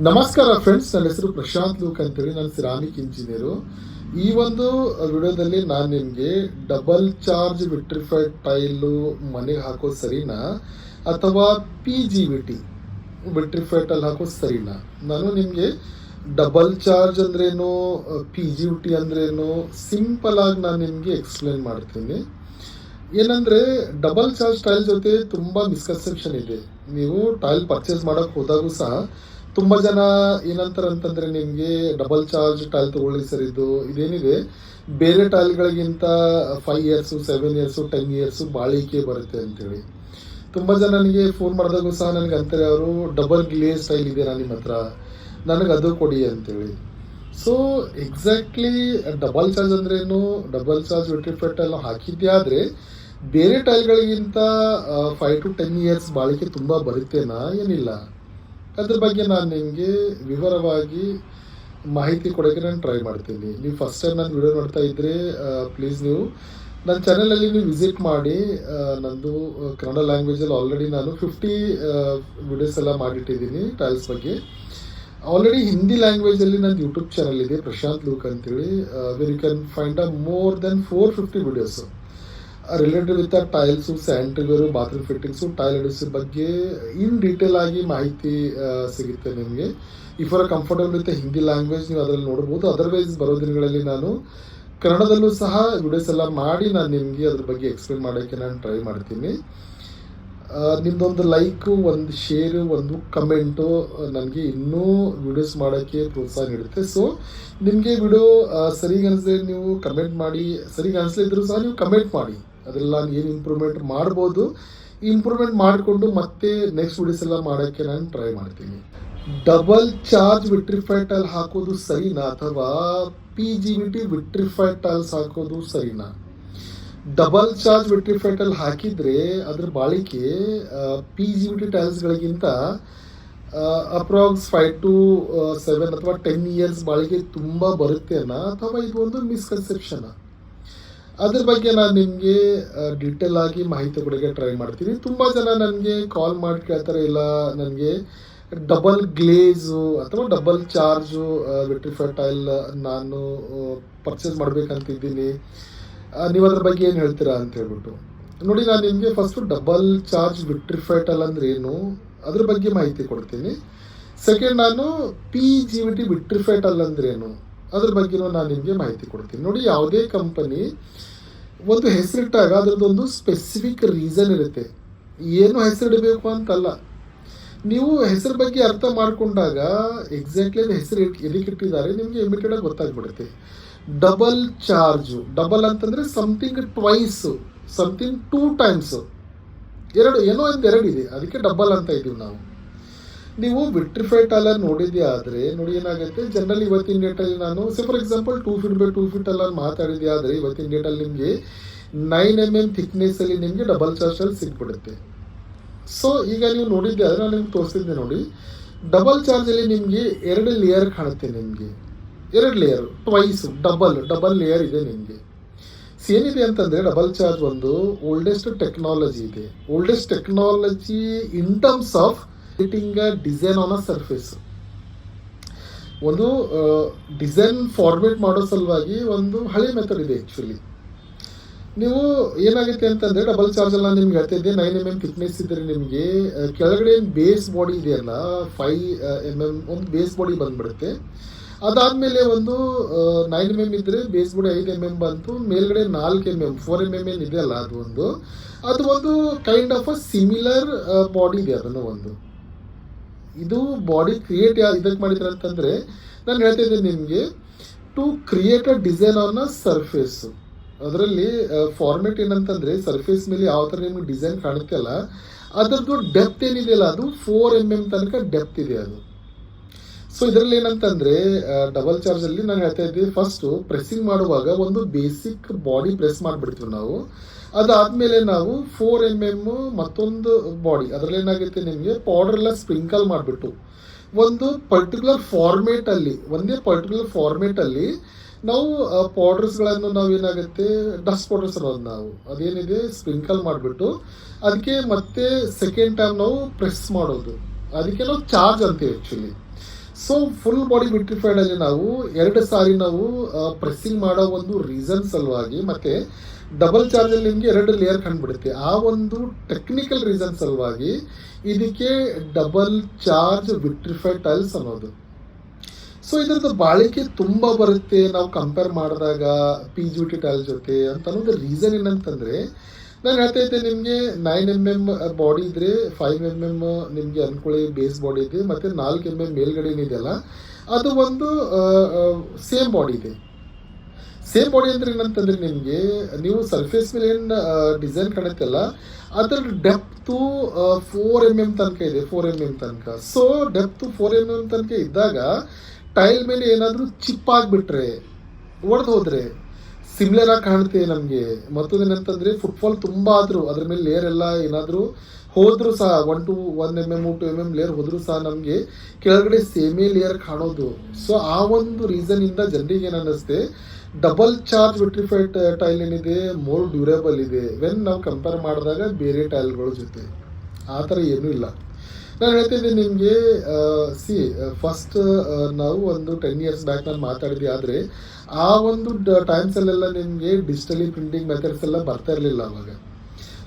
ನಮಸ್ಕಾರ ಫ್ರೆಂಡ್ಸ್, ನನ್ನ ಹೆಸರು ಪ್ರಶಾಂತ್ ಲೂಕ್ ಅಂತೇಳಿ. ನಾನು ಸಿರಾಮಿಕ್ ಇಂಜಿನಿಯರು. ಈ ಒಂದು ವಿಡಿಯೋದಲ್ಲಿ ನಾನು ನಿಮಗೆ ಡಬಲ್ ಚಾರ್ಜ್ ವಿಟ್ರಿಫೈಡ್ ಟೈಲು ಮನೆಗೆ ಹಾಕೋದು ಸರಿನಾ ಅಥವಾ PGVT ವಿಟ್ರಿಫೈಡ್ ಟೈಲ್ ಹಾಕೋದು ಸರಿನಾ, ನಾನು ನಿಮಗೆ ಡಬಲ್ ಚಾರ್ಜ್ ಅಂದ್ರೇನು, PGVT ಅಂದ್ರೇನು ಸಿಂಪಲ್ ಆಗಿ ನಾನು ನಿಮಗೆ ಎಕ್ಸ್ಪ್ಲೇನ್ ಮಾಡ್ತೀನಿ. ಏನಂದರೆ, ಡಬಲ್ ಚಾರ್ಜ್ ಟೈಲ್ ಜೊತೆ ತುಂಬ ಮಿಸ್ಕನ್ಸೆಪ್ಷನ್ ಇದೆ. ನೀವು ಟೈಲ್ ಪರ್ಚೇಸ್ ಮಾಡೋಕ್ಕೆ ಹೋದಾಗೂ ಸಹ ತುಂಬ ಜನ ಏನಂತಾರೆ ಅಂತಂದರೆ, ನಿಮಗೆ ಡಬಲ್ ಚಾರ್ಜ್ ಟೈಲ್ ತೊಗೊಳ್ಳಿ ಸರ್, ಇದೇನಿದೆ ಬೇರೆ ಟೈಲ್ಗಳಿಗಿಂತ 5 ಇಯರ್ಸು 7 ಇಯರ್ಸು 10 ಇಯರ್ಸು ಬಾಳಿಕೆ ಬರುತ್ತೆ ಅಂತೇಳಿ. ತುಂಬ ಜನ ನನಗೆ ಫೋನ್ ಮಾಡಿದಾಗೂ ಸಹ ನನಗೆ ಅಂತಾರೆ, ಅವರು ಡಬಲ್ ಗ್ಲೇಸ್ ಟೈಲ್ ಇದೆ ನಿಮ್ಮ ಹತ್ರ, ನನಗೆ ಅದು ಕೊಡಿ ಅಂತೇಳಿ. ಸೊ ಎಕ್ಸಾಕ್ಟ್ಲಿ ಡಬಲ್ ಚಾರ್ಜ್ ಅಂದ್ರೇನು, ಡಬಲ್ ಚಾರ್ಜ್ ವಿಟ್ರಿಫೈಡ್ ಟೈಲ್ ಹಾಕಿದ್ದೆ ಆದರೆ ಬೇರೆ ಟೈಲ್ಗಳಿಗಿಂತ 5 to 10 ಇಯರ್ಸ್ ಬಾಳಿಕೆ ತುಂಬ ಬರುತ್ತೇನಾ, ಏನಿಲ್ಲ. ಅದ್ರ ಬಗ್ಗೆ ನಾನು ನಿಮಗೆ ವಿವರವಾಗಿ ಮಾಹಿತಿ ಕೊಡೋಕ್ಕೆ ನಾನು ಟ್ರೈ ಮಾಡ್ತೀನಿ. ನೀವು ಫಸ್ಟ್ ಟೈಮ್ ನಾನು ವಿಡಿಯೋ ನೋಡ್ತಾ ಇದ್ದರೆ ಪ್ಲೀಸ್ ನೀವು ನನ್ನ ಚಾನಲಲ್ಲಿ ನೀವು ವಿಸಿಟ್ ಮಾಡಿ. ನಂದು ಕನ್ನಡ ಲ್ಯಾಂಗ್ವೇಜಲ್ಲಿ ಆಲ್ರೆಡಿ ನಾನು 50 ವಿಡಿಯೋಸ್ ಎಲ್ಲ ಮಾಡಿಟ್ಟಿದ್ದೀನಿ ಟೈಲ್ಸ್ ಬಗ್ಗೆ. ಆಲ್ರೆಡಿ ಹಿಂದಿ ಲ್ಯಾಂಗ್ವೇಜಲ್ಲಿ ನನ್ನ ಯೂಟ್ಯೂಬ್ ಚಾನಲ್ ಇದೆ, ಪ್ರಶಾಂತ್ ಲೂಕ್ ಅಂತೇಳಿ. Where you can find more than 450 videos related with tiles, sanitaryware, bathroom fittings, tile adhesive ಬಗ್ಗೆ ಇನ್ ಡೀಟೇಲ್ ಆಗಿ ಮಾಹಿತಿ ಸಿಗುತ್ತೆ ನಿಮಗೆ. If are comfortable with Hindi language ನೀವು ಅದರಲ್ಲಿ ನೋಡ್ಬೋದು. ಅದರ್ವೈಸ್ ಬರೋ ದಿನಗಳಲ್ಲಿ ನಾನು ಕನ್ನಡದಲ್ಲೂ ಸಹ ವಿಡಿಯೋಸ್ ಎಲ್ಲ ಮಾಡಿ ನಾನು ನಿಮಗೆ ಅದ್ರ ಬಗ್ಗೆ ಎಕ್ಸ್ಪ್ಲೇನ್ ಮಾಡೋಕ್ಕೆ ನಾನು ಟ್ರೈ ಮಾಡ್ತೀನಿ. ನಿಮ್ಮದೊಂದು ಲೈಕು, ಒಂದು ಶೇರು, ಒಂದು ಕಮೆಂಟು ನನಗೆ ಇನ್ನೂ ವಿಡಿಯೋಸ್ ಮಾಡೋಕ್ಕೆ ಪ್ರೋತ್ಸಾಹ ನೀಡುತ್ತೆ. ಸೊ ನಿಮಗೆ ವಿಡಿಯೋ ಸರಿಗೆ ಅನಿಸಿದ್ರೆ ನೀವು ಕಮೆಂಟ್ ಮಾಡಿ, ಸರಿಗೆ ಅನಿಸ್ಲಿದ್ರೂ ಸಹ ನೀವು ಕಮೆಂಟ್ ಮಾಡಿ. ಅದೆಲ್ಲ ಏನು ಇಂಪ್ರೂವ್ಮೆಂಟ್ ಮಾಡ್ಬೋದು, ಇಂಪ್ರೂವ್ಮೆಂಟ್ ಮಾಡಿಕೊಂಡು ಮತ್ತೆ ನೆಕ್ಸ್ಟ್ ವಿಡಿಯೋಸ್ ಎಲ್ಲ ಮಾಡೋಕ್ಕೆ ನಾನು ಟ್ರೈ ಮಾಡ್ತೀನಿ. ಡಬಲ್ ಚಾರ್ಜ್ ವಿಟ್ರಿಫೈಡ್ ಟೈಲ್ ಹಾಕೋದು ಸರಿನಾ ಅಥವಾ PGVT ವಿಟ್ರಿಫೈಡ್ ಟೈಲ್ಸ್ ಹಾಕೋದು ಸರಿನಾ? ಡಬಲ್ ಚಾರ್ಜ್ ವಿಟ್ರಿಫೈಡ್ ಟೈಲ್ ಹಾಕಿದರೆ ಅದ್ರ ಬಾಳಿಕೆ PGVT ಟೈಲ್ಸ್ಗಳಿಗಿಂತ ಅಪ್ರಾಕ್ಸ್ 5 to 7 ಅಥವಾ 10 ಇಯರ್ಸ್ ಬಾಳಿಕೆ ತುಂಬ ಬರುತ್ತೇನಾ ಅಥವಾ ಇದು ಒಂದು ಮಿಸ್ಕನ್ಸೆಪ್ಷನಾ? ಅದ್ರ ಬಗ್ಗೆ ನಾನು ನಿಮಗೆ ಡೀಟೇಲ್ ಆಗಿ ಮಾಹಿತಿ ಕೊಡೋಕ್ಕೆ ಟ್ರೈ ಮಾಡ್ತೀನಿ. ತುಂಬ ಜನ ನನಗೆ ಕಾಲ್ ಮಾಡಿ ಕೇಳ್ತಾರೆ, ಇಲ್ಲ ನನಗೆ ಡಬಲ್ ಗ್ಲೇಸು ಅಥವಾ ಡಬಲ್ ಚಾರ್ಜು ವಿಟ್ರಿಫೈಡ್ ಟೈಲ್ ನಾನು ಪರ್ಚೇಸ್ ಮಾಡಬೇಕಂತಿದ್ದೀನಿ, ನೀವು ಅದ್ರ ಬಗ್ಗೆ ಏನು ಹೇಳ್ತೀರಾ ಅಂತ ಹೇಳ್ಬಿಟ್ಟು. ನೋಡಿ, ನಾನು ನಿಮಗೆ first double charge vitrified tile ಅಂದರೆ ಏನು ಅದ್ರ ಬಗ್ಗೆ ಮಾಹಿತಿ ಕೊಡ್ತೀನಿ. ಸೆಕೆಂಡ್, ನಾನು PGVT ವಿಟ್ರಿಫೈಡ್ ಟೈಲ್ ಅಂದರೆ ಏನು ಅದ್ರ ಬಗ್ಗೆನೂ ನಾನು ನಿಮಗೆ ಮಾಹಿತಿ ಕೊಡ್ತೀನಿ. ನೋಡಿ, ಯಾವುದೇ ಕಂಪನಿ ಒಂದು ಹೆಸರಿಟ್ಟಾಗ ಅದರದ್ದೊಂದು ಸ್ಪೆಸಿಫಿಕ್ ರೀಸನ್ ಇರುತ್ತೆ. ಏನು ಹೆಸರಿಡಬೇಕು ಅಂತಲ್ಲ, ನೀವು ಹೆಸರು ಬಗ್ಗೆ ಅರ್ಥ ಮಾಡಿಕೊಂಡಾಗ ಎಕ್ಸಾಕ್ಟ್ಲಿ ಅದು ಹೆಸರು ಎದಕ್ಕೆ ಇಟ್ಟಿದ್ದಾರೆ ನಿಮಗೆ ಇಮಿಡಿಯೇಟಾಗಿ ಗೊತ್ತಾಗ್ಬಿಡುತ್ತೆ. ಡಬಲ್ ಚಾರ್ಜು, ಡಬಲ್ ಅಂತಂದರೆ ಸಮಥಿಂಗ್ ಟ್ವೈಸ್, ಸಮಥಿಂಗ್ 2 times, ಏನೋ ಒಂದು ಎರಡು ಇದೆ, ಅದಕ್ಕೆ ಡಬಲ್ ಅಂತ ಇದ್ದೀವಿ ನಾವು. ನೀವು ವಿಟ್ರಿಫೈಡ್ ಟೈಲ್ ನೋಡಿದ್ದೆ ಆದರೆ ನೋಡಿ ಏನಾಗುತ್ತೆ, ಜನರಲಿ ಇವತ್ತಿನ ಡೇಟಲ್ಲಿ ನಾನು for example 2 feet by 2 feet ಎಲ್ಲ ಮಾತಾಡಿದ್ದೆ ಆದರೆ ಇವತ್ತಿನ ಡೇಟಲ್ಲಿ ನಿಮಗೆ 9 mm ಥಿಕ್ನೆಸ್ಸಲ್ಲಿ ನಿಮಗೆ ಡಬಲ್ ಚಾರ್ಜ್ ಟೈಲ್ ಸಿಗ್ಬಿಡುತ್ತೆ. ಸೊ ಈಗ ನೀವು ನೋಡಿದ್ದೆ ಆದರೆ ನಾನು ನಿಮ್ಗೆ ತೋರಿಸಿದ್ದೆ ನೋಡಿ, ಡಬಲ್ ಚಾರ್ಜಲ್ಲಿ ನಿಮಗೆ 2 ಲೇಯರ್ ಕಾಣುತ್ತೆ. ನಿಮಗೆ 2 ಲೇಯರ್ ಟ್ವೈಸು, ಡಬಲ್ ಲೇಯರ್ ಇದೆ ನಿಮಗೆ. ಏನಿದೆ ಅಂತಂದರೆ, ಡಬಲ್ ಚಾರ್ಜ್ ಒಂದು ಓಲ್ಡೆಸ್ಟ್ ಟೆಕ್ನಾಲಜಿ ಇದೆ. Oldest technology in terms of creating a design on a surface. ಒಂದು ಡಿಸೈನ್ ಫಾರ್ಮೇಟ್ ಮಾಡೋ ಸಲುವಾಗಿ ಒಂದು ಹಳೆ ಮೆಥಡ್ ಇದೆ ಆ್ಯಕ್ಚುಲಿ. ನೀವು ಏನಾಗುತ್ತೆ ಅಂತಂದರೆ, ಡಬಲ್ ಚಾರ್ಜಲ್ಲಿ ನಾನು ನಿಮ್ಗೆ ಹೇಳ್ತಿದ್ದೆ 9 mm ಥಿಕ್ನೆಸ್ ಇದ್ದರೆ ನಿಮಗೆ ಕೆಳಗಡೆ ಏನು ಬೇಸ್ ಬಾಡಿ ಇದೆಯಲ್ಲ 5 mm ಒಂದು ಬೇಸ್ ಬಾಡಿ ಬಂದುಬಿಡುತ್ತೆ. ಅದಾದಮೇಲೆ ಒಂದು 9 mm ಇದ್ದರೆ ಬೇಸ್ ಬಾಡಿ 5 mm ಬಂತು, ಮೇಲ್ಗಡೆ 4 mm 4 mm ಏನಿದೆಯಲ್ಲ ಅದು ಒಂದು kind of a similar body ಇದೆ. ಅದನ್ನು ಒಂದು ಇದು ಬಾಡಿ ಕ್ರಿಯೇಟ್ ಇದಕ್ಕೆ ಮಾಡಿದ್ರೆ ಅಂತಂದರೆ, ನಾನು ಹೇಳ್ತಿದ್ದೆ ನಿಮಗೆ to create a design on a surface. ಅದರಲ್ಲಿ ಫಾರ್ಮೇಟ್ ಏನಂತಂದರೆ, ಸರ್ಫೇಸ್ ಮೇಲೆ ಯಾವ ಥರ ನಿಮಗೆ ಡಿಸೈನ್ ಕಾಣುತ್ತೆ ಅಲ್ಲ, ಅದರದ್ದು ಡೆಪ್ತ್ ಏನಿದೆಯಲ್ಲ ಅದು 4 mm ತನಕ ಡೆಪ್ತ್ ಇದೆ ಅದು. ಸೊ ಇದರಲ್ಲಿ ಏನಂತಂದರೆ, ಡಬಲ್ ಚಾರ್ಜಲ್ಲಿ ನಾನು ಹೇಳ್ತಾ ಇದ್ದೆ, ಫಸ್ಟು ಪ್ರೆಸ್ಸಿಂಗ್ ಮಾಡುವಾಗ ಒಂದು ಬೇಸಿಕ್ ಬಾಡಿ ಪ್ರೆಸ್ ಮಾಡಿಬಿಡ್ತೀವಿ ನಾವು. ಅದಾದಮೇಲೆ ನಾವು 4 mm ಮತ್ತೊಂದು ಬಾಡಿ, ಅದರಲ್ಲಿ ಏನಾಗುತ್ತೆ ನಿಮಗೆ ಪೌಡ್ರೆಲ್ಲ ಸ್ಪ್ರಿಂಕಲ್ ಮಾಡಿಬಿಟ್ಟು ಒಂದು ಪರ್ಟಿಕ್ಯುಲರ್ ಫಾರ್ಮೇಟಲ್ಲಿ, ಒಂದೇ ಪರ್ಟಿಕ್ಯುಲರ್ ಫಾರ್ಮೇಟಲ್ಲಿ ನಾವು ಪೌಡರ್ಸ್ಗಳನ್ನು ನಾವು ಏನಾಗುತ್ತೆ ಡಸ್ಟ್ ಪೌಡರ್ಸ್ ಅನ್ನೋದು ನಾವು ಅದೇನಿದೆ ಸ್ಪ್ರಿಂಕಲ್ ಮಾಡಿಬಿಟ್ಟು ಅದಕ್ಕೆ ಮತ್ತೆ ಸೆಕೆಂಡ್ ಟೈಮ್ ನಾವು ಪ್ರೆಸ್ ಮಾಡೋದು, ಅದಕ್ಕೆ ನಾವು ಚಾರ್ಜ್ ಅಂತೀವಿ actually. So full body vitrified ಅಲ್ಲಿ ನಾವು 2 ಸಾರಿ ನಾವು ಪ್ರೆಸ್ಸಿಂಗ್ ಮಾಡೋ ಒಂದು ರೀಸನ್ ಸಲುವಾಗಿ ಮತ್ತೆ ಡಬಲ್ ಚಾರ್ಜ್ ಅಲ್ಲಿ ನಿಮಗೆ 2 ಲೇಯರ್ ಕಂಡುಬಿಡುತ್ತೆ. ಆ ಒಂದು ಟೆಕ್ನಿಕಲ್ ರೀಸನ್ ಸಲುವಾಗಿ ಇದಕ್ಕೆ ಡಬಲ್ ಚಾರ್ಜ್ ವಿಟ್ರಿಫೈಡ್ ಟೈಲ್ಸ್ ಅನ್ನೋದು. ಸೊ ಇದರದ್ದು ಬಾಳಿಕೆ ತುಂಬ ಬರುತ್ತೆ ನಾವು ಕಂಪೇರ್ ಮಾಡಿದಾಗ PGVT ಟೈಲ್ ಜೊತೆ ಅಂತ ಅನ್ನೋದು ರೀಸನ್ ಏನಂತಂದರೆ, ನಾನು ಹೇಳ್ತಾ ಇದ್ದೆ ನಿಮಗೆ 9 mm ಬಾಡಿ ಇದ್ದರೆ 5 mm ನಿಮಗೆ ಅನ್ಕೊಳ್ಳಿ ಬೇಸ್ ಬಾಡಿ ಇದೆ, ಮತ್ತು 4 mm ಮೇಲ್ಗಡೆ ಏನಿದೆಯಲ್ಲ ಅದು ಒಂದು ಸೇಮ್ ಬಾಡಿ ಇದೆ. ಸೇಮ್ ಬಾಡಿ ಅಂದರೆ ಏನಂತಂದರೆ ನಿಮಗೆ ನೀವು ಸರ್ಫೇಸ್ ಮೇಲೆ ಏನು ಡಿಸೈನ್ ಕಾಣುತ್ತಲ್ಲ ಅದರ ಡೆಪ್ತು 4 mm ತನಕ ಇದೆ, 4 mm ತನಕ. ಸೊ ಡೆಪ್ತು 4 mm ತನಕ ಇದ್ದಾಗ ಟೈಲ್ ಮೇಲೆ ಏನಾದರೂ ಚಿಪ್ ಆಗಿಬಿಟ್ರೆ ಒಡೆದು ಹೋದರೆ ಸಿಮಿಲರ್ ಆಗಿ ಕಾಣುತ್ತೆ ನಮಗೆ. ಮತ್ತೊಂದೇನಂತಂದರೆ ಫುಟ್ಫಾಲ್ ತುಂಬ ಆದರೂ ಅದ್ರ ಮೇಲೆ ಲೇಯರ್ ಎಲ್ಲ ಏನಾದರೂ ಹೋದರೂ ಸಹ 1 mm 2 mm ಲೇಯರ್ ಹೋದರೂ ಸಹ ನಮಗೆ ಕೆಳಗಡೆ ಸೇಮೇ ಲೇಯರ್ ಕಾಣೋದು. ಸೊ ಆ ಒಂದು ರೀಸನಿಂದ ಜನರಿಗೆ ಏನು ಅನ್ನಿಸುತ್ತೆ, ಡಬಲ್ ಚಾರ್ಜ್ ವಿಟ್ರಿಫೈಡ್ ಟೈಲ್ ಏನಿದೆ ಮೋರ್ ಡ್ಯೂರೇಬಲ್ ಇದೆ ವೆನ್ ನಾವು ಕಂಪೇರ್ ಮಾಡಿದಾಗ ಬೇರೆ ಟೈಲ್ಗಳ ಜೊತೆ. ಆ ಥರ ಏನೂ ಇಲ್ಲ. ನಾನು ಹೇಳ್ತಿದ್ದೆ ನಿಮಗೆ, ಫಸ್ಟ್ ನಾವು ಒಂದು 10 years ಬ್ಯಾಕ್ ನಾನು ಮಾತಾಡಿದ್ದೆ. ಆದರೆ ಆ ಒಂದು ಟೈಮ್ಸಲ್ಲೆಲ್ಲ ನಿಮಗೆ ಡಿಜಿಟಲಿ ಪ್ರಿಂಟಿಂಗ್ ಮೆಥಡ್ಸ್ ಎಲ್ಲ ಬರ್ತಾ ಇರಲಿಲ್ಲ.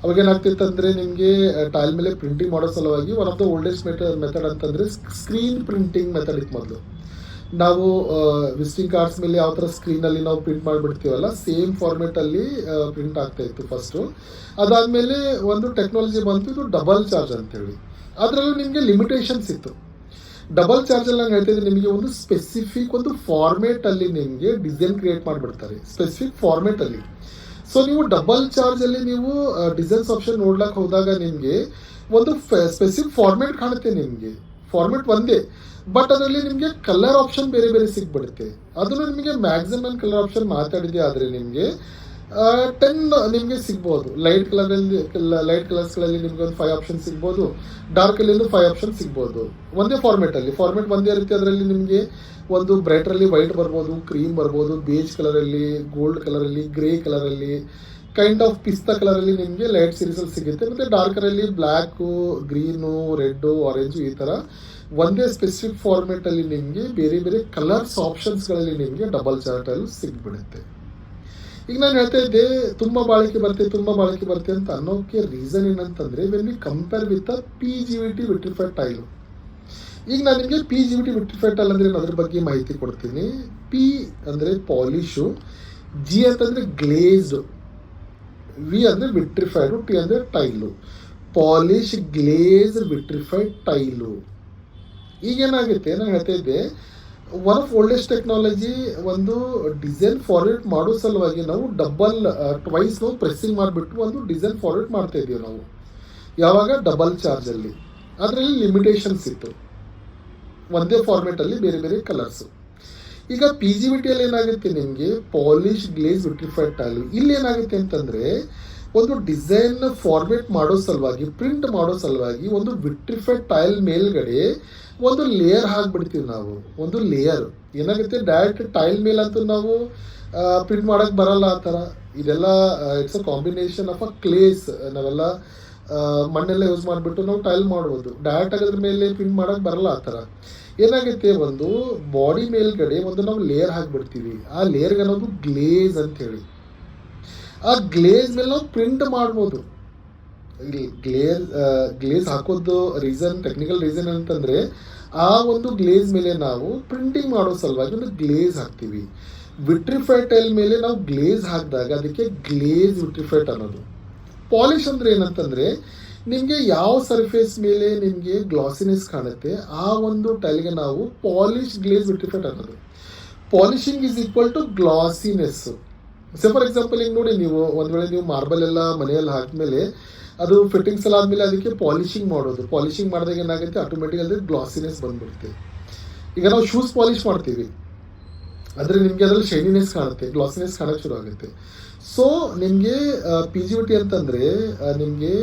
ಅವಾಗ ಏನಾಗ್ತಿತ್ತಂದರೆ ನಿಮಗೆ ಟೈಲ್ ಮೇಲೆ ಪ್ರಿಂಟಿಂಗ್ ಮಾಡೋ ಸಲುವಾಗಿ one of the oldest method ಅಂತಂದರೆ ಸ್ಕ್ರೀನ್ ಪ್ರಿಂಟಿಂಗ್ ಮೆಥಡ್ ಇತ್ತು ಮೊದಲು. ನಾವು ವಿಸಿಟಿಂಗ್ ಕಾರ್ಡ್ಸ್ ಮೇಲೆ ಯಾವ ಥರ ಸ್ಕ್ರೀನಲ್ಲಿ ನಾವು ಪ್ರಿಂಟ್ ಮಾಡಿಬಿಡ್ತೀವಲ್ಲ ಸೇಮ್ ಫಾರ್ಮೇಟಲ್ಲಿ ಪ್ರಿಂಟ್ ಆಗ್ತಾಯಿತ್ತು ಫಸ್ಟು. ಅದಾದಮೇಲೆ ಒಂದು ಟೆಕ್ನಾಲಜಿ ಬಂತು, ಇದು ಡಬಲ್ ಚಾರ್ಜ್ ಅಂತೇಳಿ. ಅದರಲ್ಲೂ ನಿಮಗೆ ಲಿಮಿಟೇಷನ್ಸ್ ಇತ್ತು. ಡಬಲ್ ಚಾರ್ಜಲ್ಲಿ ನಾನು ಹೇಳ್ತಿದ್ದೆ ನಿಮಗೆ ಒಂದು ಸ್ಪೆಸಿಫಿಕ್ ಒಂದು ಫಾರ್ಮೇಟಲ್ಲಿ ನಿಮಗೆ ಡಿಸೈನ್ ಕ್ರಿಯೇಟ್ ಮಾಡಿಬಿಡ್ತಾರೆ, ಸ್ಪೆಸಿಫಿಕ್ ಫಾರ್ಮೇಟಲ್ಲಿ. ಸೊ ನೀವು ಡಬಲ್ ಚಾರ್ಜಲ್ಲಿ ನೀವು ಡಿಸೈನ್ಸ್ ಆಪ್ಷನ್ ನೋಡ್ಲಿಕ್ಕೆ ಹೋದಾಗ ನಿಮಗೆ ಒಂದು ಸ್ಪೆಸಿಫಿಕ್ ಫಾರ್ಮೇಟ್ ಕಾಣುತ್ತೆ. ನಿಮಗೆ ಫಾರ್ಮೇಟ್ ಒಂದೇ, ಬಟ್ ಅದರಲ್ಲಿ ನಿಮಗೆ ಕಲರ್ ಆಪ್ಷನ್ ಬೇರೆ ಬೇರೆ ಸಿಗ್ಬಿಡುತ್ತೆ. ಅದನ್ನು ನಿಮಗೆ ಮ್ಯಾಕ್ಸಿಮಮ್ ಕಲರ್ ಆಪ್ಷನ್ ಮಾತಾಡಿದೆ ಆದರೆ ನಿಮಗೆ 10 ನಿಮಗೆ ಸಿಗ್ಬೋದು. ಲೈಟ್ ಕಲರ್ಸ್ಗಳಲ್ಲಿ ನಿಮಗೆ ಒಂದು 5 ಆಪ್ಷನ್ ಸಿಗ್ಬೋದು, ಡಾರ್ಕಲ್ಲಿ 5 ಆಪ್ಷನ್ ಸಿಗ್ಬೋದು. ಒಂದೇ ಫಾರ್ಮೇಟಲ್ಲಿ, ಫಾರ್ಮೇಟ್ ಒಂದೇ ಇರುತ್ತೆ. ಅದರಲ್ಲಿ ನಿಮಗೆ ಒಂದು ಬ್ರೈಟ್ರಲ್ಲಿ ವೈಟ್ ಬರ್ಬೋದು, ಕ್ರೀಮ್ ಬರ್ಬೋದು, ಬೇಜ್ ಕಲರಲ್ಲಿ, ಗೋಲ್ಡ್ ಕಲರಲ್ಲಿ, ಗ್ರೇ ಕಲರಲ್ಲಿ, ಕೈಂಡ್ ಆಫ್ ಪಿಸ್ತಾ ಕಲರಲ್ಲಿ ನಿಮಗೆ ಲೈಟ್ ಸೀರೀಸಲ್ಲಿ ಸಿಗುತ್ತೆ. ಮತ್ತು ಡಾರ್ಕರಲ್ಲಿ ಬ್ಲ್ಯಾಕು, ಗ್ರೀನು, ರೆಡ್ಡು, ಆರೆಂಜು ಈ ಥರ ಒಂದೇ ಸ್ಪೆಸಿಫಿಕ್ ಫಾರ್ಮೇಟಲ್ಲಿ ನಿಮಗೆ ಬೇರೆ ಬೇರೆ ಕಲರ್ಸ್ ಆಪ್ಷನ್ಸ್ಗಳಲ್ಲಿ ನಿಮಗೆ ಡಬಲ್ ಚಾರ್ಟಲ್ಲಿ ಸಿಗ್ಬಿಡುತ್ತೆ. ಈಗ ನಾನು ಹೇಳ್ತಾ ಇದ್ದೆ ತುಂಬ ಬಾಳಿಕೆ ಬರುತ್ತೆ ಅಂತ ಅನ್ನೋಕ್ಕೆ ರೀಸನ್ ಏನಂತಂದರೆ when we compare with PGVT vitrified tile. ಈಗ ನಾನು ನಿಮಗೆ PGVT ವಿಟ್ರಿಫೈಡ್ ಟೈಲ್ ಅಂದರೆ ಅದ್ರ ಬಗ್ಗೆ ಮಾಹಿತಿ ಕೊಡ್ತೀನಿ. P ಅಂದರೆ ಪಾಲಿಶು, G ಅಂತಂದರೆ ಗ್ಲೇಸ್ಡು, V ಅಂದರೆ ವಿಟ್ರಿಫೈಡು, T ಅಂದರೆ tile. Polish, glaze, vitrified tile. ಈಗೇನಾಗುತ್ತೆ ನಾನು ಹೇಳ್ತಾ ಇದ್ದೆ, ಒನ್ ಆಫ್ ಓಲ್ಡೆಸ್ಟ್ ಟೆಕ್ನಾಲಜಿ ಒಂದು ಡಿಸೈನ್ ಫಾರ್ವರ್ಡ್ ಮಾಡೋ ಸಲುವಾಗಿ ನಾವು ಟ್ವೈಸ್ ನಾವು ಪ್ರೆಸ್ಸಿಂಗ್ ಮಾಡಿಬಿಟ್ಟು ಒಂದು ಡಿಸೈನ್ ಫಾರ್ವರ್ಡ್ ಮಾಡ್ತಾ ಇದ್ದೀವಿ ನಾವು. ಯಾವಾಗ ಡಬಲ್ ಚಾರ್ಜಲ್ಲಿ ಅದರಲ್ಲಿ ಲಿಮಿಟೇಷನ್ಸ್ ಇತ್ತು, ಒಂದೇ ಫಾರ್ಮೇಟಲ್ಲಿ ಬೇರೆ ಬೇರೆ ಕಲರ್ಸು. ಈಗ PGVTಯಲ್ಲಿ ಏನಾಗುತ್ತೆ ನಿಮಗೆ ಪಾಲಿಶ್, ಗ್ಲೇಸ್, ವಿಟ್ರಿಫೈಡ್ ಟೈಲು. ಇಲ್ಲಿ ಏನಾಗುತ್ತೆ ಅಂತಂದರೆ ಒಂದು ಡಿಸೈನ್ ಫಾರ್ಮೇಟ್ ಮಾಡೋ ಸಲುವಾಗಿ, ಪ್ರಿಂಟ್ ಮಾಡೋ ಸಲುವಾಗಿ ಒಂದು ವಿಟ್ರಿಫೈಡ್ ಟೈಲ್ ಮೇಲ್ಗಡೆ ಒಂದು ಲೇಯರ್ ಹಾಕ್ಬಿಡ್ತೀವಿ ನಾವು. ಒಂದು ಲೇಯರ್ ಏನಾಗುತ್ತೆ, ಡೈರೆಕ್ಟ್ ಟೈಲ್ ಮೇಲಂತೂ ನಾವು ಪ್ರಿಂಟ್ ಮಾಡೋಕ್ಕೆ ಬರಲ್ಲ ಆ ಥರ. ಇದೆಲ್ಲ ಇಟ್ಸ್ ಅ ಕಾಂಬಿನೇಷನ್ ಆಫ್ ಕ್ಲೇಸ್. ನಾವೆಲ್ಲ ಮಣ್ಣೆಲ್ಲ ಯೂಸ್ ಮಾಡಿಬಿಟ್ಟು ನಾವು ಟೈಲ್ ಮಾಡ್ಬೋದು. ಡೈರೆಕ್ಟ್ ಆಗೋದ್ರ ಮೇಲೆ ಪ್ರಿಂಟ್ ಮಾಡೋಕ್ಕೆ ಬರಲ್ಲ ಆ ಥರ. ಏನಾಗುತ್ತೆ, ಒಂದು ಬಾಡಿ ಮೇಲ್ಗಡೆ ಒಂದು ನಾವು ಲೇಯರ್ ಹಾಕ್ಬಿಡ್ತೀವಿ. ಆ ಲೇಯರ್ಗೆ ಅನ್ನೋದು ಗ್ಲೇಸ್ ಅಂತೇಳಿ. ಆ ಗ್ಲೇಸ್ ಮೇಲೆ ನಾವು ಪ್ರಿಂಟ್ ಮಾಡ್ಬೋದು. ಗ್ಲೇಸ್ ಹಾಕೋದು ರೀಸನ್, ಟೆಕ್ನಿಕಲ್ ರೀಸನ್ ಅಂತಂದರೆ ಆ ಒಂದು ಗ್ಲೇಸ್ ಮೇಲೆ ನಾವು ಪ್ರಿಂಟಿಂಗ್ ಮಾಡೋ ಸಲುವಾಗಿ ಒಂದು ಗ್ಲೇಸ್ ಹಾಕ್ತೀವಿ. ವಿಟ್ರಿಫೈಡ್ ಟೈಲ್ ಮೇಲೆ ನಾವು ಗ್ಲೇಸ್ ಹಾಕಿದಾಗ ಅದಕ್ಕೆ ಗ್ಲೇಸ್ ವಿಟ್ರಿಫೈಡ್ ಅನ್ನೋದು. ಪಾಲಿಶ್ ಅಂದರೆ ಏನಂತಂದರೆ ನಿಮಗೆ ಯಾವ ಸರ್ಫೇಸ್ ಮೇಲೆ ನಿಮಗೆ ಗ್ಲಾಸಿನೆಸ್ ಕಾಣುತ್ತೆ ಆ ಒಂದು ಟೈಲ್ಗೆ ನಾವು ಪಾಲಿಶ್, ಗ್ಲೇಸ್, ವಿಟ್ರಿಫೈಡ್ ಅನ್ನೋದು. Polishing is equal to glossiness. For example ಈಗ ನೋಡಿ, ನೀವು ಒಂದು ವೇಳೆ ನೀವು ಮಾರ್ಬಲ್ ಎಲ್ಲ ಮನೆಯಲ್ಲಿ ಹಾಕಿದ್ಮೇಲೆ ಅದು ಫಿಟ್ಟಿಂಗ್ಸ್ ಎಲ್ಲ ಆದಮೇಲೆ ಅದಕ್ಕೆ ಪಾಲಿಶಿಂಗ್ ಮಾಡೋದು. ಪಾಲಿಶಿಂಗ್ ಮಾಡಿದಾಗ ಏನಾಗುತ್ತೆ, ಆಟೋಮೆಟಿಕ್ ಅಂದರೆ ಗ್ಲಾಸಿನೆಸ್ ಬಂದ್ಬಿಡುತ್ತೆ. ಈಗ ನಾವು ಶೂಸ್ ಪಾಲಿಶ್ ಮಾಡ್ತೀವಿ, ಆದರೆ ನಿಮಗೆ ಅದರಲ್ಲಿ ಶೈನಿನೆಸ್ ಕಾಣುತ್ತೆ, ಗ್ಲಾಸಿನೆಸ್ ಕಾಣೋಕ್ಕೆ ಶುರು ಆಗುತ್ತೆ. ಸೊ ನಿಮಗೆ PGVT ಅಂತಂದರೆ ನಿಮಗೆ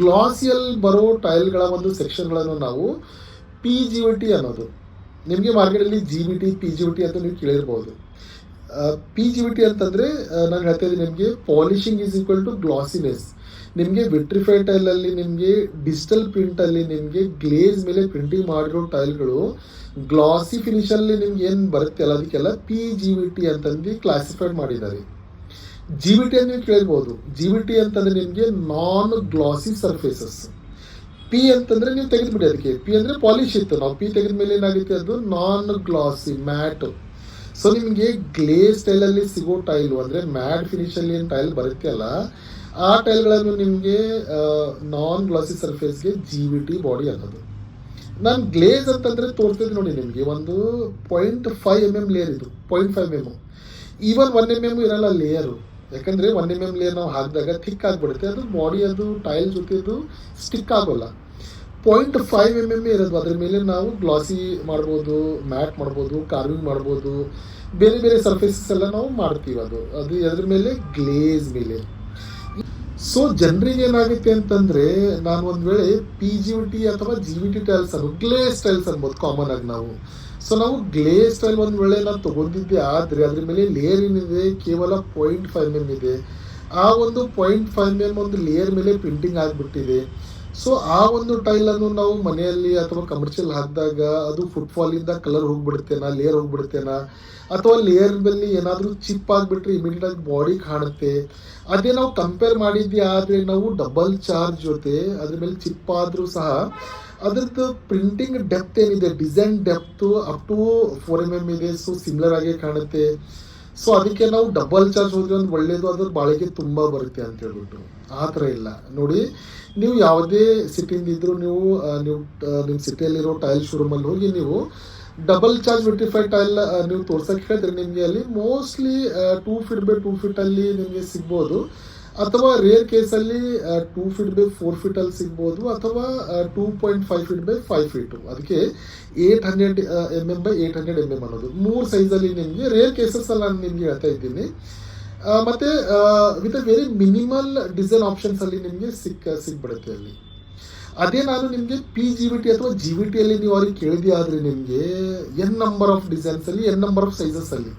ಗ್ಲಾಸಿಯಲ್ಲಿ ಬರೋ ಟೈಲ್ಗಳ ಒಂದು ಸೆಕ್ಷನ್ಗಳನ್ನು ನಾವು PGVT ಅನ್ನೋದು. ನಿಮಗೆ ಮಾರ್ಕೆಟಲ್ಲಿ GVT, PGVT ಅಂತ ನೀವು ಕೇಳಿರ್ಬೋದು. PGVT ಅಂತಂದರೆ ನಾನು ಹೇಳ್ತಾ ಇದ್ದೀನಿ ನಿಮಗೆ ಪಾಲಿಶಿಂಗ್ ಈಸ್ ಈಕ್ವಲ್ ಟು ಗ್ಲಾಸಿನೆಸ್. ನಿಮಗೆ ವಿಟ್ರಿಫೈಡ್ ಟೈಲಲ್ಲಿ ನಿಮಗೆ ಡಿಜಿಟಲ್ ಪ್ರಿಂಟಲ್ಲಿ ನಿಮಗೆ ಗ್ಲೇಸ್ ಮೇಲೆ ಪ್ರಿಂಟಿಂಗ್ ಮಾಡಿರೋ ಟೈಲ್ಗಳು ಗ್ಲಾಸಿ ಫಿನಿಷಲ್ಲಿ ನಿಮ್ಗೆ ಏನು ಬರುತ್ತೆ ಅಲ್ಲ ಅದಕ್ಕೆಲ್ಲ PGVT ಅಂತಂದು ಕ್ಲಾಸಿಫೈಡ್ ಮಾಡಿದ್ದಾರೆ. GVT ಅಂತ ನೀವು ಕೇಳ್ಬೋದು. GVT ಅಂತಂದರೆ ನಿಮಗೆ ನಾನ್ ಗ್ಲಾಸಿ ಸರ್ಫೇಸಸ್. P ಅಂತಂದರೆ ನೀವು ತೆಗೆದುಬಿಡಿ, ಅದಕ್ಕೆ P ಅಂದರೆ ಪಾಲಿಶ್ ಇತ್ತು, ನಾವು P ತೆಗೆದ ಮೇಲೆ ಏನಾಗುತ್ತೆ ಅದು ನಾನ್ ಗ್ಲಾಸಿ ಮ್ಯಾಟ್. ಸೊ ನಿಮಗೆ ಗ್ಲೇಸ್ ಸ್ಟೈಲಲ್ಲಿ ಸಿಗೋ ಟೈಲು ಅಂದರೆ ಮ್ಯಾಟ್ ಫಿನಿಷಲ್ಲಿ ಏನು ಟೈಲ್ ಬರುತ್ತೆ ಅಲ್ಲ ಆ ಟೈಲ್ಗಳನ್ನು ನಿಮಗೆ ನಾನ್ ಗ್ಲಾಸಿ ಸರ್ಫೇಸ್ಗೆ GVT ಬಾಡಿ ಅನ್ನೋದು. ನಾನು ಗ್ಲೇಸ್ ಅಂತಂದರೆ ತೋರಿಸ್ತಿದ್ದೆ ನೋಡಿ ನಿಮಗೆ, ಒಂದು 0.5 mm ಲೇಯರ್ ಇದು, 0.5 mm, ಈವನ್ 1 mm ಇರಲ್ಲ ಲೇಯರು. ಯಾಕಂದರೆ 1 mm ಲೇಯರ್ ನಾವು ಹಾಕಿದಾಗ ಥಿಕ್ ಆಗಿಬಿಡುತ್ತೆ, ಅದು ಬಾಡಿ ಅದು ಟೈಲ್ ಜೊತೆದು ಸ್ಟಿಕ್ ಆಗೋಲ್ಲ. 0.5 mm ಇರೋದು, ಅದ್ರ ಮೇಲೆ ನಾವು ಗ್ಲಾಸಿ ಮಾಡ್ಬೋದು, ಮ್ಯಾಟ್ ಮಾಡ್ಬೋದು, ಕಾರ್ವಿಂಗ್ ಮಾಡ್ಬೋದು, ಬೇರೆ ಬೇರೆ ಸರ್ಫೇಸಸ್ ಎಲ್ಲ ನಾವು ಮಾಡ್ತೀವಿ. ಅದು ಅದ್ರ ಮೇಲೆ ಗ್ಲೇಸ್ ಮೇಲೆ. ಸೊ ಜನರಿಗೆ ಏನಾಗುತ್ತೆ ಅಂತಂದರೆ, ನಾನು ಒಂದು ವೇಳೆ PGVT ಅಥವಾ GVT ಟೈಲ್ಸ್ ಅನ್ನು ಗ್ಲೇಸ್ ಟೈಲ್ಸ್ ಅನ್ಬೋದು ಕಾಮನ್ ಆಗಿ ನಾವು. ಸೊ ನಾವು ಗ್ಲೇಸ್ ಟೈಲ್ ಒಂದು ವೇಳೆ ನಾನು ತೊಗೊಂಡಿದ್ದೆ ಆದರೆ ಅದ್ರ ಮೇಲೆ ಲೇಯರ್ ಏನಿದೆ ಕೇವಲ 0.5 mm ಇದೆ. ಆ ಒಂದು 0.5 mm ಒಂದು ಲೇಯರ್ ಮೇಲೆ ಪ್ರಿಂಟಿಂಗ್ ಆಗಿಬಿಟ್ಟಿದೆ. ಸೊ ಆ ಒಂದು ಟೈಲನ್ನು ನಾವು ಮನೆಯಲ್ಲಿ ಅಥವಾ ಕಮರ್ಷಿಯಲ್ ಹಾಕಿದಾಗ ಅದು ಫುಟ್ಫಾಲಿಂದ ಕಲರ್ ಹೋಗ್ಬಿಡುತ್ತೇನಾ, ಲೇಯರ್ ಹೋಗ್ಬಿಡುತ್ತೇನಾ, ಅಥವಾ ಲೇಯರ್ ಮೇಲೆ ಏನಾದರೂ ಚಿಪ್ ಆಗಿಬಿಟ್ರೆ ಇಮಿಡಿಯೇಟಾಗಿ ಬಾಡಿ ಕಾಣುತ್ತೆ. ಅದೇ ನಾವು ಕಂಪೇರ್ ಮಾಡಿದ್ದೆ ಆದರೆ ನಾವು ಡಬಲ್ ಚಾರ್ಜ್ ಜೊತೆ ಅದ್ರ ಮೇಲೆ ಚಿಪ್ ಆದರೂ ಸಹ ಅದ್ರದ್ದು ಪ್ರಿಂಟಿಂಗ್ ಡೆಪ್ತ್ ಏನಿದೆ, design depth up to 4 mm ಇದೆ. ಸೊ ಸಿಮಿಲರ್ ಆಗೇ ಕಾಣುತ್ತೆ. ಸೊ ಅದಕ್ಕೆ ನಾವು ಡಬಲ್ ಚಾರ್ಜ್ ಹೋದ್ರೆ ಒಂದು ಒಳ್ಳೇದು, ಅದ್ರ ಬಾಳಿಕೆ ತುಂಬ ಬರುತ್ತೆ ಅಂತ ಹೇಳ್ಬಿಟ್ಟು. ಆ ಥರ ಇಲ್ಲ ನೋಡಿ. ನೀವು ಯಾವುದೇ ಸಿಟಿಯಿಂದ ಇದ್ದರೂ ನೀವು ನಿಮ್ಮ ಸಿಟಿಯಲ್ಲಿರೋ ಟೈಲ್ ಶೋರೂಮಲ್ಲಿ ಹೋಗಿ ನೀವು ಡಬಲ್ ಚಾರ್ಜ್ ವಿಟ್ರಿಫೈಡ್ ಟೈಲ್ ನೀವು ತೋರ್ಸಕ್ಕೆ ಹೇಳಿದ್ರೆ ನಿಮಗೆ ಅಲ್ಲಿ ಮೋಸ್ಟ್ಲಿ 2 feet by 2 feet ಅಲ್ಲಿ ನಿಮಗೆ ಸಿಗ್ಬೋದು, ಅಥವಾ ರೇರ್ ಕೇಸಲ್ಲಿ 2 feet by 4 feet ಅಲ್ಲಿ ಸಿಗ್ಬೋದು, ಅಥವಾ 2.5 feet by 5 feet. ಅದಕ್ಕೆ 800 mm by 800 mm ಅನ್ನೋದು 3 ಸೈಜಲ್ಲಿ ನಿಮಗೆ ರೇರ್ ಕೇಸಸ್ ಅಲ್ಲಿ ನಾನು ನಿಮಗೆ ಹೇಳ್ತಾ ಇದ್ದೀನಿ. ಮತ್ತು with a very minimal design ಆಪ್ಷನ್ಸಲ್ಲಿ ನಿಮಗೆ ಸಿಕ್ಬಿಡುತ್ತೆ ಅಲ್ಲಿ. ಅದೇ ನಾನು ನಿಮಗೆ PGVT ಅಥವಾ GVTಯಲ್ಲಿ ನೀವು ಅವ್ರಿಗೆ ಕೇಳಿದೆ ಆದರೆ ನಿಮಗೆ N ನಂಬರ್ ಆಫ್ ಡಿಸೈನ್ಸಲ್ಲಿ, N ನಂಬರ್ ಆಫ್ ಸೈಜಸ್ಸಲ್ಲಿ.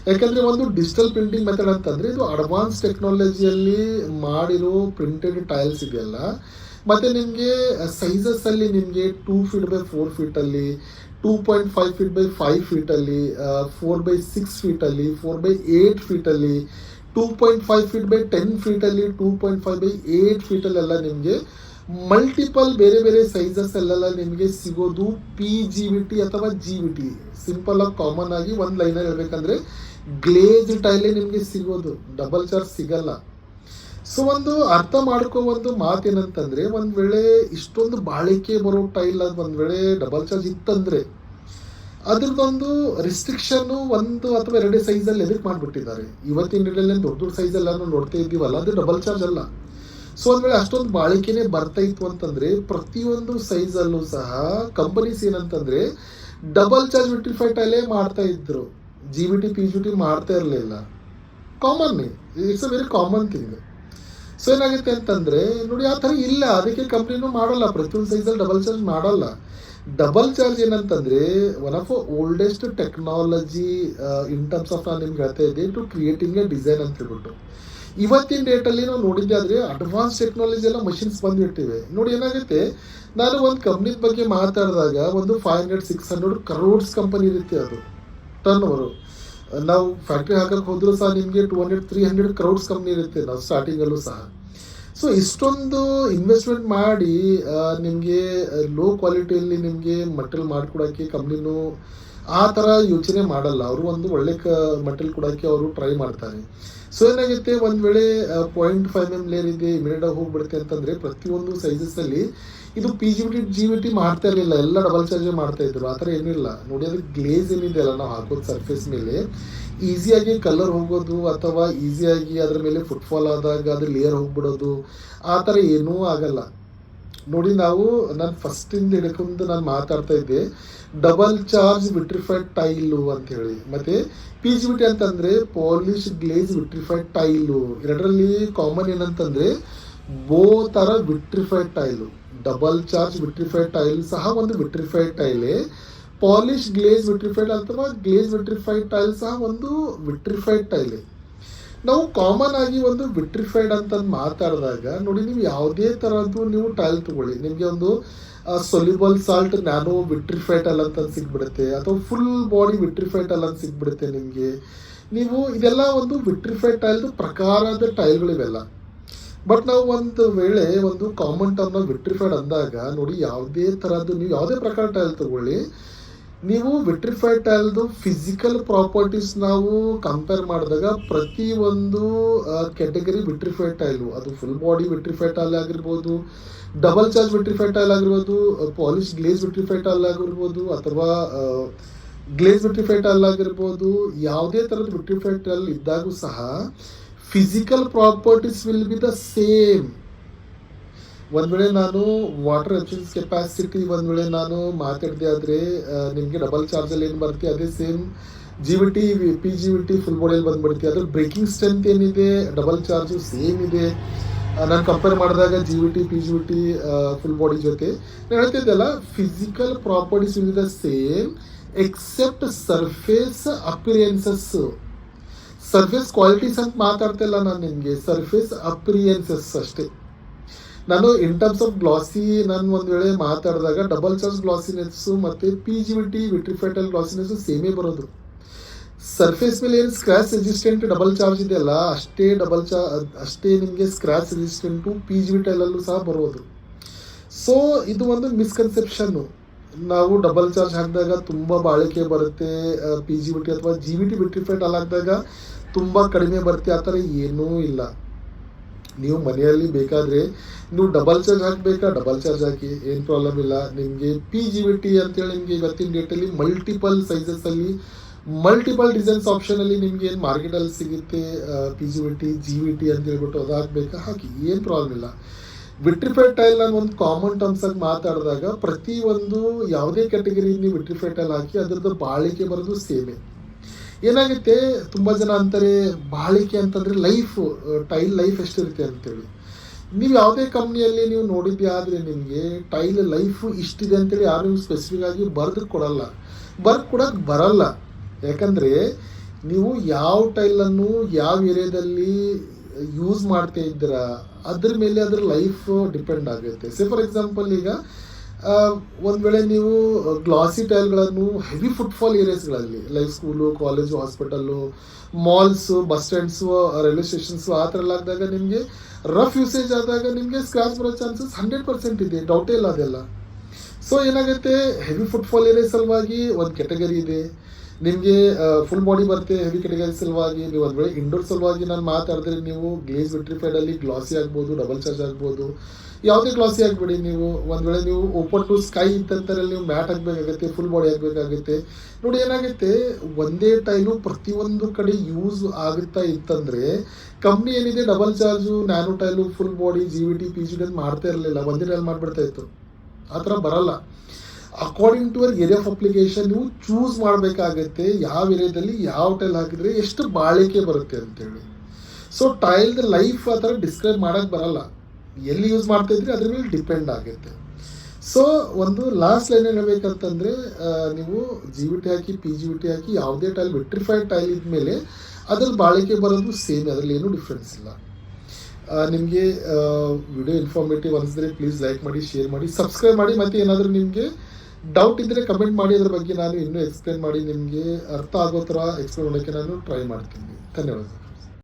ಯಾಕಂದರೆ ಒಂದು ಡಿಜಿಟಲ್ ಪ್ರಿಂಟಿಂಗ್ ಮೆಥಡ್ ಅಂತಂದರೆ ಇದು ಅಡ್ವಾನ್ಸ್ ಟೆಕ್ನಾಲಜಿಯಲ್ಲಿ ಮಾಡಿರೋ ಪ್ರಿಂಟೆಡ್ ಟೈಲ್ಸ್ ಇದೆಯಲ್ಲ. ಮತ್ತು ನಿಮಗೆ ಸೈಜಸ್ಸಲ್ಲಿ ನಿಮಗೆ 2 feet by 4 feet ಅಲ್ಲಿ, 2.5 feet by 5 feet ಅಲ್ಲಿ, 4 by 6 feet ಅಲ್ಲಿ, 4 by 8 feet ಅಲ್ಲಿ, 2.5 feet by 10 feet ಅಲ್ಲಿ, 2.5 by 8 feet ಅಲ್ಲೆಲ್ಲ ನಿಮಗೆ ಮಲ್ಟಿಪಲ್ ಬೇರೆ ಬೇರೆ ಸೈಜಸ್ ಅಲ್ಲೆಲ್ಲ ನಿಮಗೆ ಸಿಗೋದು PGVT ಅಥವಾ GVT. ಸಿಂಪಲ್ ಆಗಿ ಕಾಮನ್ ಆಗಿ ಒಂದು ಲೈನಲ್ಲಿ ಹೇಳ್ಬೇಕಂದ್ರೆ ಗ್ಲೇಜ್ ಟೈಲೇ ನಿಮಗೆ ಸಿಗೋದು, ಡಬಲ್ ಚಾರ್ಜ್ ಸಿಗಲ್ಲ. ಸೊ ಒಂದು ಅರ್ಥ ಮಾಡ್ಕೋ ಒಂದು ಮಾತೇನಂತಂದರೆ, ಒಂದು ವೇಳೆ ಇಷ್ಟೊಂದು ಬಾಳಿಕೆ ಬರೋ ಟೈಲ್ ಅದು ಒಂದು ವೇಳೆ ಡಬಲ್ ಚಾರ್ಜ್ ಇತ್ತಂದರೆ ಅದ್ರದ್ದೊಂದು ರಿಸ್ಟ್ರಿಕ್ಷನ್ನು 1 ಅಥವಾ 2 ಸೈಜಲ್ಲಿ ಎದಕ್ಕೆ ಮಾಡಿಬಿಟ್ಟಿದ್ದಾರೆ. ಇವತ್ತಿನ ಡೇಟಲ್ಲಿ ದೊಡ್ಡ ದೊಡ್ಡ ಸೈಜೆಲ್ಲ ನೋಡ್ತಾ ಇದ್ದೀವಲ್ಲ, ಅದು ಡಬಲ್ ಚಾರ್ಜ್ ಅಲ್ಲ. ಸೊ ಒಂದು ವೇಳೆ ಅಷ್ಟೊಂದು ಬಾಳಿಕೆನೇ ಬರ್ತಾ ಇತ್ತು ಅಂತಂದರೆ ಪ್ರತಿಯೊಂದು ಸೈಜಲ್ಲೂ ಸಹ ಕಂಪನೀಸ್ ಏನಂತಂದರೆ ಡಬಲ್ ಚಾರ್ಜ್ ವಿಟ್ರಿಫೈಡ್ ಟೈಲೇ ಮಾಡ್ತಾ ಇದ್ರು, GVT PGVT ಮಾಡ್ತಾ ಇರಲಿಲ್ಲ. Common, it's a very common thing. So ಏನಾಗುತ್ತೆ ಅಂತಂದರೆ ನೋಡಿ, ಆ ಥರ ಇಲ್ಲ, ಅದಕ್ಕೆ ಕಂಪ್ನಿನೂ ಮಾಡಲ್ಲ, ಪ್ರತಿಯೊಂದು ಸೈಜಲ್ಲಿ ಡಬಲ್ ಚಾರ್ಜ್ ಮಾಡಲ್ಲ. ಡಬಲ್ ಚಾರ್ಜ್ ಏನಂತಂದರೆ one of oldest technology in terms of, ನಾನು ನಿಮ್ಗೆ ಹೇಳ್ತಾ ಇದ್ದೆ, ಟು ಕ್ರಿಯೇಟಿಂಗ್ ಎ ಡಿಸೈನ್ ಅಂತ ಹೇಳ್ಬಿಟ್ಟು. ಇವತ್ತಿನ ಡೇಟಲ್ಲಿ ನಾವು ನೋಡಿದ್ದೆ ಆದರೆ ಅಡ್ವಾನ್ಸ್ ಟೆಕ್ನಾಲಜಿ ಎಲ್ಲ ಮಷಿನ್ಸ್ ಬಂದುಬಿಟ್ಟಿವೆ. ನೋಡಿ ಏನಾಗುತ್ತೆ, ನಾನು ಒಂದು ಕಂಪ್ನಿ ಬಗ್ಗೆ ಮಾತಾಡಿದಾಗ ಒಂದು 500-600 crores ಕಂಪನಿ ಇರುತ್ತೆ, ಅದು ಟರ್ನ್ ಓವರು. ನಾವು ಫ್ಯಾಕ್ಟ್ರಿ ಹಾಕಕ್ಕೆ ಹೋದರೂ ಸಹ ನಿಮಗೆ 200-300 crores ಕಂಪ್ನಿ ಇರುತ್ತೆ ನಾವು ಸ್ಟಾರ್ಟಿಂಗಲ್ಲೂ ಸಹ. ಸೊ ಇಷ್ಟೊಂದು ಇನ್ವೆಸ್ಟ್ಮೆಂಟ್ ಮಾಡಿ ನಿಮಗೆ ಲೋ ಕ್ವಾಲಿಟಿಯಲ್ಲಿ ನಿಮಗೆ ಮಟೀರಿಯಲ್ ಮಾಡಿಕೊಡೋಕ್ಕೆ ಕಂಪ್ನಿನೂ ಆ ಥರ ಯೋಚನೆ ಮಾಡಲ್ಲ. ಅವರು ಒಂದು ಒಳ್ಳೆ ಮಟೀರಿಯಲ್ ಕೊಡೋಕ್ಕೆ ಅವರು ಟ್ರೈ ಮಾಡ್ತಾರೆ. ಸೊ ಏನಾಗುತ್ತೆ, ಒಂದು ವೇಳೆ 0.5 mm ಲೇಯರ್ ಇದೆ ಇಮಿಡಿಯೇಟಾಗಿ ಹೋಗ್ಬಿಡುತ್ತೆ ಅಂತಂದರೆ ಪ್ರತಿಯೊಂದು ಸೈಜಸ್ಸಲ್ಲಿ ಇದು PGVT GVT ಮಾಡ್ತಾ ಇರಲಿಲ್ಲ, ಎಲ್ಲ ಡಬಲ್ ಚಾರ್ಜೇ ಮಾಡ್ತಾ ಇದ್ರು. ಆ ಥರ ಏನಿಲ್ಲ ನೋಡಿ. ಅದು ಗ್ಲೇಸ್ ಏನಿದೆ ಅಲ್ಲ ನಾವು ಹಾಕೋದು ಸರ್ಫೇಸ್ ಮೇಲೆ ಈಸಿಯಾಗಿ ಕಲರ್ ಹೋಗೋದು ಅಥವಾ ಈಸಿಯಾಗಿ ಅದರ ಮೇಲೆ ಫುಟ್ಫಾಲ್ ಆದಾಗ ಅದ್ರ ಲೇಯರ್ ಹೋಗ್ಬಿಡೋದು ಆ ಥರ ಏನೂ ಆಗಲ್ಲ ನೋಡಿ. ನಾನು ಫಸ್ಟಿಂದ ಹಿಡ್ಕೊಂಡು ನಾನು ಮಾತಾಡ್ತಾ ಇದ್ದೆ ಡಬಲ್ ಚಾರ್ಜ್ ವಿಟ್ರಿಫೈಡ್ ಟೈಲು ಅಂತ ಹೇಳಿ. ಮತ್ತು PGVT ಅಂತಂದರೆ ಪಾಲಿಶ್ ಗ್ಲೇಸ್ ವಿಟ್ರಿಫೈಡ್ ಟೈಲು. ಎರಡರಲ್ಲಿ ಕಾಮನ್ ಏನಂತಂದರೆ both are vitrified tile. Double charge vitrified tile ಸಹ ಒಂದು ವಿಟ್ರಿಫೈಡ್ ಟೈಲೇ, ಪಾಲಿಶ್ ಗ್ಲೇಸ್ ವಿಟ್ರಿಫೈಡ್ ಅಥವಾ ಗ್ಲೇಸ್ ವಿಟ್ರಿಫೈಡ್ ಟೈಲ್ ಸಹ ಒಂದು ವಿಟ್ರಿಫೈಡ್ ಟೈಲೇ. ನಾವು ಕಾಮನ್ ಆಗಿ ಒಂದು ವಿಟ್ರಿಫೈಡ್ ಅಂತ ಮಾತಾಡಿದಾಗ ನೋಡಿ, ನೀವು ಯಾವುದೇ ಥರದ್ದು ನೀವು ಟೈಲ್ ತಗೊಳ್ಳಿ, ನಿಮಗೆ ಒಂದು ಸೊಲ್ಯುಬಲ್ ಸಾಲ್ಟ್ ನ್ಯಾನೋ ವಿಟ್ರಿಫೈಟಲ್ ಅಂತ ಸಿಗ್ಬಿಡುತ್ತೆ, ಅಥವಾ ಫುಲ್ ಬಾಡಿ ವಿಟ್ರಿಫೈಟಲ್ ಅಂತ ಸಿಗ್ಬಿಡುತ್ತೆ ನಿಮಗೆ. ನೀವು ಇದೆಲ್ಲ ಒಂದು ವಿಟ್ರಿಫೈಡ್ ಟೈಲ್ದು ಪ್ರಕಾರದ ಟೈಲ್ಗಳಿವೆಲ್ಲ. ಬಟ್ ನಾವು ಒಂದು ವೇಳೆ ಒಂದು ಕಾಮನ್ ಟರ್ಮ್ನ ವಿಟ್ರಿಫೈಡ್ ಅಂದಾಗ ನೋಡಿ, ಯಾವುದೇ ಥರದ್ದು ನೀವು ಯಾವುದೇ ಪ್ರಕಾರ ಟೈಲ್ ತಗೊಳ್ಳಿ, ನೀವು ವಿಟ್ರಿಫೈಡ್ ಟೈಲ್ದು ಫಿಸಿಕಲ್ ಪ್ರಾಪರ್ಟೀಸ್ ನಾವು ಕಂಪೇರ್ ಮಾಡಿದಾಗ ಪ್ರತಿಯೊಂದು ಕ್ಯಾಟಗರಿ ವಿಟ್ರಿಫೈಡ್ ಟೈಲು, ಅದು ಫುಲ್ ಬಾಡಿ ವಿಟ್ರಿಫೈಡ್ ಟೈಲ್ ಆಗಿರ್ಬೋದು, ಡಬಲ್ ಚಾರ್ಜ್ ವಿಟ್ರಿಫೈಡ್ ಟೈಲ್ ಆಗಿರ್ಬೋದು, ಪಾಲಿಶ್ ಗ್ಲೇಸ್ ವಿಟ್ರಿಫೈಡ್ ಟೈಲ್ ಆಗಿರ್ಬೋದು, ಅಥವಾ ಗ್ಲೇಸ್ ವಿಟ್ರಿಫೈಡ್ ಟೈಲ್ ಆಗಿರ್ಬೋದು, ಯಾವುದೇ ಥರದ ವಿಟ್ರಿಫೈಡ್ ಟೈಲ್ ಇದ್ದಾಗೂ ಸಹ physical properties will be the same. ಒಂದು ವೇಳೆ ನಾನು ವಾಟರ್ ಎಫಿಷಿಯನ್ಸಿ ಕೆಪಾಸಿಟಿ ಒಂದು ವೇಳೆ ನಾನು ಮಾತಾಡಿದೆ ಆದರೆ ನಿಮಗೆ ಡಬಲ್ ಚಾರ್ಜಲ್ಲಿ ಏನು ಬರುತ್ತೆ ಅದೇ ಸೇಮ್ GVT PGVT ಫುಲ್ ಬಾಡಿಯಲ್ಲಿ ಬಂದ್ಬಿಡುತ್ತೆ. ಅದ್ರ ಬ್ರೇಕಿಂಗ್ ಸ್ಟ್ರೆಂತ್ ಏನಿದೆ ಡಬಲ್ ಚಾರ್ಜು ಸೇಮ್ ಇದೆ. ನಾನು ಕಂಪೇರ್ ಮಾಡಿದಾಗ GVT PGVT ಫುಲ್ ಬಾಡಿ ಜೊತೆ ನಾನು ಹೇಳ್ತಿದ್ದೆಲ್ಲ, physical properties will be the same except surface appearances. Surface qualities ಅಂತ ಮಾತಾಡ್ತಾ ಇಲ್ಲ ನಾನು ನಿಮಗೆ, ಸರ್ಫೇಸ್ ಅಪಿರಿಯನ್ಸಸ್ ಅಷ್ಟೇ. ನಾನು ಇನ್ ಟರ್ಮ್ಸ್ ಆಫ್ ಗ್ಲಾಸಿ ನಾನು ಒಂದು ವೇಳೆ ಮಾತಾಡಿದಾಗ ಡಬಲ್ ಚಾರ್ಜ್ ಗ್ಲಾಸಿನೆಸ್ಸು ಮತ್ತು PGVT ವಿಟ್ರಿಫೈಟಲ್ ಗ್ಲಾಸಿನೆಸ್ಸು ಸೇಮೇ ಬರೋದು. ಸರ್ಫೇಸ್ ಮೇಲೆ ಏನು ಸ್ಕ್ರ್ಯಾಚ್ ರೆಸಿಸ್ಟೆಂಟ್ ಡಬಲ್ ಚಾರ್ಜ್ ಇದೆಯಲ್ಲ ಅಷ್ಟೇ ನಿಮಗೆ ಸ್ಕ್ರ್ಯಾಚ್ ರೆಸಿಸ್ಟೆಂಟು PGVTಲ್ಲೂ ಸಹ ಬರೋದು. ಸೊ ಇದು ಒಂದು ಮಿಸ್ಕನ್ಸೆಪ್ಷನ್ನು. ನಾವು ಡಬಲ್ ಚಾರ್ಜ್ ಹಾಕಿದಾಗ ತುಂಬ ಬಾಳಿಕೆ ಬರುತ್ತೆ, PGVT ಅಥವಾ GVT ವಿಟ್ರಿಫೈಡ್ ಹಾಕಿದಾಗ ತುಂಬ ಕಡಿಮೆ ಬರುತ್ತೆ, ಆ ಥರ ಏನೂ ಇಲ್ಲ. ನೀವು ಮನೆಯಲ್ಲಿ ಬೇಕಾದರೆ ನೀವು ಡಬಲ್ ಚಾರ್ಜ್ ಹಾಕಬೇಕಾ ಡಬಲ್ ಚಾರ್ಜ್ ಹಾಕಿ, ಏನು ಪ್ರಾಬ್ಲಮ್ ಇಲ್ಲ. ನಿಮಗೆ PGVT ಅಂತೇಳಿ ನಿಮಗೆ ಇವತ್ತಿನ ಡೇಟಲ್ಲಿ ಮಲ್ಟಿಪಲ್ ಸೈಜಸ್ಸಲ್ಲಿ ಮಲ್ಟಿಪಲ್ ಡಿಸೈನ್ಸ್ ಆಪ್ಷನಲ್ಲಿ ನಿಮಗೆ ಏನು ಮಾರ್ಕೆಟಲ್ಲಿ ಸಿಗುತ್ತೆ, PGVT GVT ಅಂತ ಹೇಳ್ಬಿಟ್ಟು ಅದು ಹಾಕಬೇಕಾ ಹಾಕಿ, ಏನು ಪ್ರಾಬ್ಲಮ್ ಇಲ್ಲ. ವಿಟ್ರಿಫೈಡ್ ಟೈಲ್ ನಾನು ಒಂದು ಕಾಮನ್ ಟರ್ಮ್ಸ್ ಆಗಿ ಮಾತಾಡಿದಾಗ ಪ್ರತಿಯೊಂದು ಯಾವುದೇ ಕ್ಯಾಟಗರಿ ನೀವು ವಿಟ್ರಿಫೈಡ್ ಟೈಲ್ ಹಾಕಿ ಅದರದ್ದು ಬಾಳಿಕೆ ಬರೋದು ಸೇಮೇ. ಏನಾಗುತ್ತೆ, ತುಂಬ ಜನ ಅಂತಾರೆ ಬಾಳಿಕೆ ಅಂತಂದರೆ ಟೈಲ್ ಲೈಫ್ ಎಷ್ಟಿರುತ್ತೆ ಅಂತೇಳಿ. ನೀವು ಯಾವುದೇ ಕಂಪ್ನಿಯಲ್ಲಿ ನೀವು ನೋಡಿದ್ದೆ ಆದರೆ ನಿಮಗೆ ಟೈಲ್ ಲೈಫು ಇಷ್ಟಿದೆ ಅಂತೇಳಿ ಯಾರು ಸ್ಪೆಸಿಫಿಕ್ ಆಗಿ ಬರೆದು ಕೊಡೋಕ್ಕೆ ಬರಲ್ಲ. ಯಾಕಂದರೆ ನೀವು ಯಾವ ಟೈಲನ್ನು ಯಾವ ಏರಿಯಾದಲ್ಲಿ ಯೂಸ್ ಮಾಡ್ತಾ ಇದ್ದೀರಾ ಅದ್ರ ಮೇಲೆ ಅದರ ಲೈಫ್ ಡಿಪೆಂಡ್ ಆಗುತ್ತೆ. ಫಾರ್ ಎಕ್ಸಾಂಪಲ್ ಈಗ ಒಂದು ವೇಳೆ ನೀವು ಗ್ಲಾಸಿ ಟೈಲ್ಗಳನ್ನು ಹೆವಿ ಫುಟ್ಫಾಲ್ ಏರಿಯಾಸ್ಗಳಲ್ಲಿ like school, college, hospital, malls, bus stands, railway stations ಆ ಥರ ಎಲ್ಲ ಆದಾಗ ನಿಮಗೆ ರಫ್ ಯೂಸೇಜ್ ಆದಾಗ ನಿಮಗೆ ಸ್ಕ್ರಾಚ್ ಬರೋ ಚಾನ್ಸಸ್ 100% ಇದೆ, ಡೌಟೇ ಇಲ್ಲ ಅದೆಲ್ಲ. ಸೊ ಏನಾಗುತ್ತೆ, ಹೆವಿ ಫುಟ್ಫಾಲ್ ಏರಿಯಾ ಸಲುವಾಗಿ ಒಂದು ಕೆಟಗರಿ ಇದೆ, ನಿಮಗೆ ಫುಲ್ ಬಾಡಿ ಬರುತ್ತೆ ಹೆವಿ ಕೆಟಗರಿ ಸಲುವಾಗಿ. ನೀವು ಒಂದು ವೇಳೆ ಇಂಡೋರ್ ಸಲುವಾಗಿ ನಾನು ಮಾತಾಡಿದ್ರೆ ನೀವು ಗ್ಲೇಸ್ ವಿಟ್ರಿಫೈಡಲ್ಲಿ ಗ್ಲಾಸಿ ಆಗ್ಬೋದು, ಡಬಲ್ ಚಾರ್ಜ್ ಆಗ್ಬೋದು, ಯಾವುದೇ ಗ್ಲಾಸಿ ಆಗಿಬಿಡಿ. ನೀವು ಒಂದು ವೇಳೆ ನೀವು ಓಪನ್ ಟು ಸ್ಕೈ ಇತ್ತಂತರಲ್ಲಿ ನೀವು ಮ್ಯಾಟ್ ಹಾಕಬೇಕಾಗುತ್ತೆ, ಫುಲ್ ಬಾಡಿ ಆಗಬೇಕಾಗುತ್ತೆ. ನೋಡಿ ಏನಾಗುತ್ತೆ, ಒಂದೇ ಟೈಲು ಪ್ರತಿಯೊಂದು ಕಡೆ ಯೂಸ್ ಆಗುತ್ತಾ ಇತ್ತಂದರೆ ಕಂಪ್ನಿ ಏನಿದೆ double charge, nano tile, full body, GVT PGVT ಅಂತ ಮಾಡ್ತಾ ಇರಲಿಲ್ಲ, ಒಂದೇ ಟೈಲ್ ಮಾಡಿಬಿಡ್ತಾ ಇತ್ತು. ಆ ಥರ ಬರಲ್ಲ. According to our area of application ನೀವು ಚೂಸ್ ಮಾಡಬೇಕಾಗತ್ತೆ, ಯಾವ ಏರಿಯಾದಲ್ಲಿ ಯಾವ ಟೈಲ್ ಹಾಕಿದರೆ ಎಷ್ಟು ಬಾಳಿಕೆ ಬರುತ್ತೆ ಅಂತೇಳಿ. ಸೊ ಟೈಲ್ದ ಲೈಫ್ ಆ ಥರ ಡಿಸ್ಕ್ರೈಬ್ ಮಾಡೋಕ್ಕೆ ಬರಲ್ಲ, ಎಲ್ಲಿ ಯೂಸ್ ಮಾಡ್ತಾ ಇದ್ರಿ ಅದ್ರ ಮೇಲೆ ಡಿಪೆಂಡ್ ಆಗುತ್ತೆ. ಸೊ ಒಂದು ಲಾಸ್ಟ್ ಲೈನ್ ಹೇಳಬೇಕಂತಂದರೆ, ನೀವು GVT ಹಾಕಿ PGVT ಹಾಕಿ ಯಾವುದೇ ಟೈಲ್ ವಿಟ್ರಿಫೈಡ್ ಟೈಲ್ ಇದ್ಮೇಲೆ ಅದ್ರಲ್ಲಿ ಬಾಳಿಕೆ ಬರೋದು ಸೇಮ್, ಅದರಲ್ಲಿ ಏನೂ ಡಿಫ್ರೆನ್ಸ್ ಇಲ್ಲ. ನಿಮಗೆ ವಿಡಿಯೋ ಇನ್ಫಾರ್ಮೇಟಿವ್ ಅನಿಸಿದ್ರೆ ಪ್ಲೀಸ್ ಲೈಕ್ ಮಾಡಿ, ಶೇರ್ ಮಾಡಿ, ಸಬ್ಸ್ಕ್ರೈಬ್ ಮಾಡಿ. ಮತ್ತು ಏನಾದರೂ ನಿಮಗೆ ಡೌಟ್ ಇದ್ದರೆ ಕಮೆಂಟ್ ಮಾಡಿ, ಅದ್ರ ಬಗ್ಗೆ ನಾನು ಇನ್ನೂ ಎಕ್ಸ್ಪ್ಲೇನ್ ಮಾಡಿ ನಿಮಗೆ ಅರ್ಥ ಆಗೋ ಥರ ಎಕ್ಸ್ಪ್ಲೇನ್ ಮಾಡೋಕ್ಕೆ ನಾನು ಟ್ರೈ ಮಾಡ್ತೀನಿ. ಧನ್ಯವಾದ.